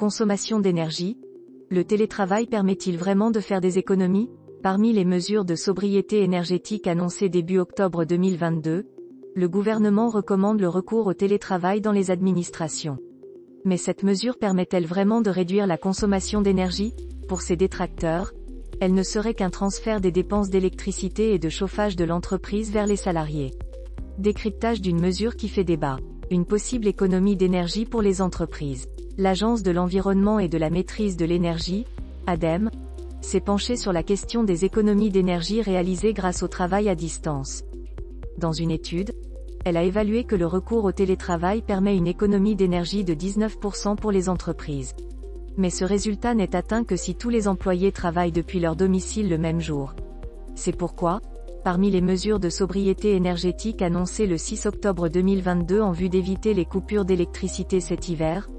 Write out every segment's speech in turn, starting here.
consommation d'énergie. Le télétravail permet-il vraiment de faire des économies? Parmi les mesures de sobriété énergétique annoncées début octobre 2022, le gouvernement recommande le recours au télétravail dans les administrations. Mais cette mesure permet-elle vraiment de réduire la consommation d'énergie? Pour ses détracteurs, elle ne serait qu'un transfert des dépenses d'électricité et de chauffage de l'entreprise vers les salariés. Décryptage d'une mesure qui fait débat. Une possible économie d'énergie pour les entreprises. L'Agence de l'environnement et de la maîtrise de l'énergie, ADEME, s'est penchée sur la question des économies d'énergie réalisées grâce au travail à distance. Dans une étude, elle a évalué que le recours au télétravail permet une économie d'énergie de 19% pour les entreprises. Mais ce résultat n'est atteint que si tous les employés travaillent depuis leur domicile le même jour. C'est pourquoi, parmi les mesures de sobriété énergétique annoncées le 6 octobre 2022 en vue d'éviter les coupures d'électricité cet hiver,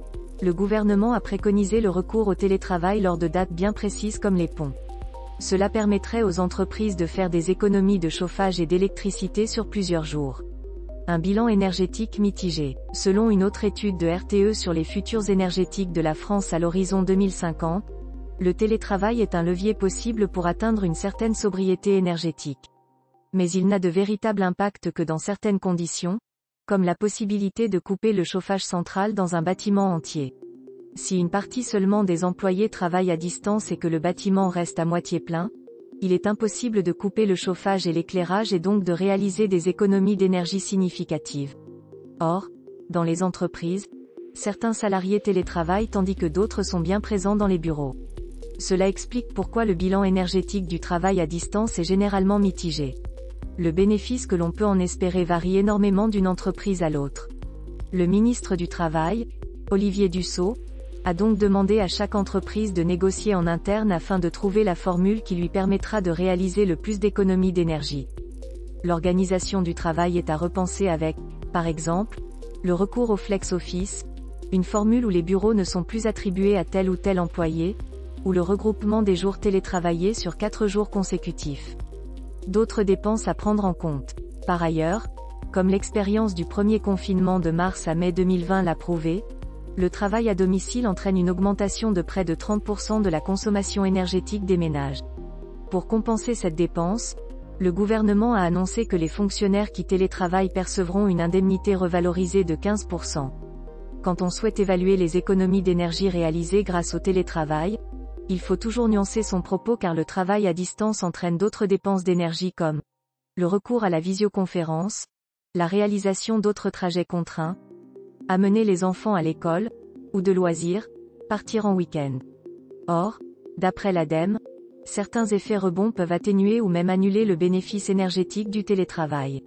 le gouvernement a préconisé le recours au télétravail lors de dates bien précises comme les ponts. Cela permettrait aux entreprises de faire des économies de chauffage et d'électricité sur plusieurs jours. Un bilan énergétique mitigé. Selon une autre étude de RTE sur les futurs énergétiques de la France à l'horizon 2050, le télétravail est un levier possible pour atteindre une certaine sobriété énergétique. Mais il n'a de véritable impact que dans certaines conditions, comme la possibilité de couper le chauffage central dans un bâtiment entier. Si une partie seulement des employés travaille à distance et que le bâtiment reste à moitié plein, il est impossible de couper le chauffage et l'éclairage et donc de réaliser des économies d'énergie significatives. Or, dans les entreprises, certains salariés télétravaillent tandis que d'autres sont bien présents dans les bureaux. Cela explique pourquoi le bilan énergétique du travail à distance est généralement mitigé. Le bénéfice que l'on peut en espérer varie énormément d'une entreprise à l'autre. Le ministre du Travail, Olivier Dussopt, a donc demandé à chaque entreprise de négocier en interne afin de trouver la formule qui lui permettra de réaliser le plus d'économies d'énergie. L'organisation du travail est à repenser avec, par exemple, le recours au flex office, une formule où les bureaux ne sont plus attribués à tel ou tel employé, ou le regroupement des jours télétravaillés sur 4 jours consécutifs. D'autres dépenses à prendre en compte. Par ailleurs, comme l'expérience du premier confinement de mars à mai 2020 l'a prouvé, le travail à domicile entraîne une augmentation de près de 30% de la consommation énergétique des ménages. Pour compenser cette dépense, le gouvernement a annoncé que les fonctionnaires qui télétravaillent percevront une indemnité revalorisée de 15%. Quand on souhaite évaluer les économies d'énergie réalisées grâce au télétravail, il faut toujours nuancer son propos car le travail à distance entraîne d'autres dépenses d'énergie comme le recours à la visioconférence, la réalisation d'autres trajets contraints, amener les enfants à l'école, ou de loisirs, partir en week-end. Or, d'après l'ADEME, certains effets rebonds peuvent atténuer ou même annuler le bénéfice énergétique du télétravail.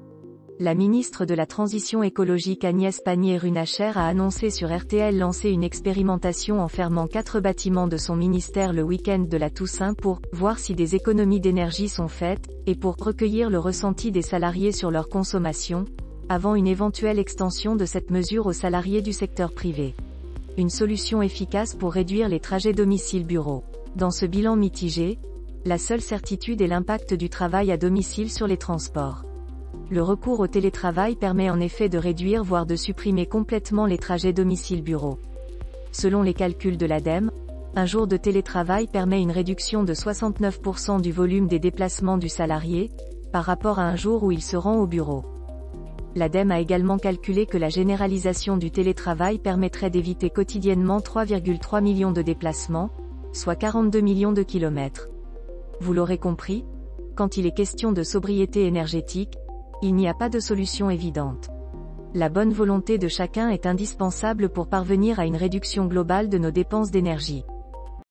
La ministre de la Transition écologique Agnès Pannier-Runacher a annoncé sur RTL lancer une expérimentation en fermant 4 bâtiments de son ministère le week-end de la Toussaint pour voir si des économies d'énergie sont faites, et pour recueillir le ressenti des salariés sur leur consommation, avant une éventuelle extension de cette mesure aux salariés du secteur privé. Une solution efficace pour réduire les trajets domicile-bureau. Dans ce bilan mitigé, la seule certitude est l'impact du travail à domicile sur les transports. Le recours au télétravail permet en effet de réduire voire de supprimer complètement les trajets domicile-bureau. Selon les calculs de l'ADEME, un jour de télétravail permet une réduction de 69% du volume des déplacements du salarié, par rapport à un jour où il se rend au bureau. L'ADEME a également calculé que la généralisation du télétravail permettrait d'éviter quotidiennement 3,3 millions de déplacements, soit 42 millions de kilomètres. Vous l'aurez compris, quand il est question de sobriété énergétique, il n'y a pas de solution évidente. La bonne volonté de chacun est indispensable pour parvenir à une réduction globale de nos dépenses d'énergie.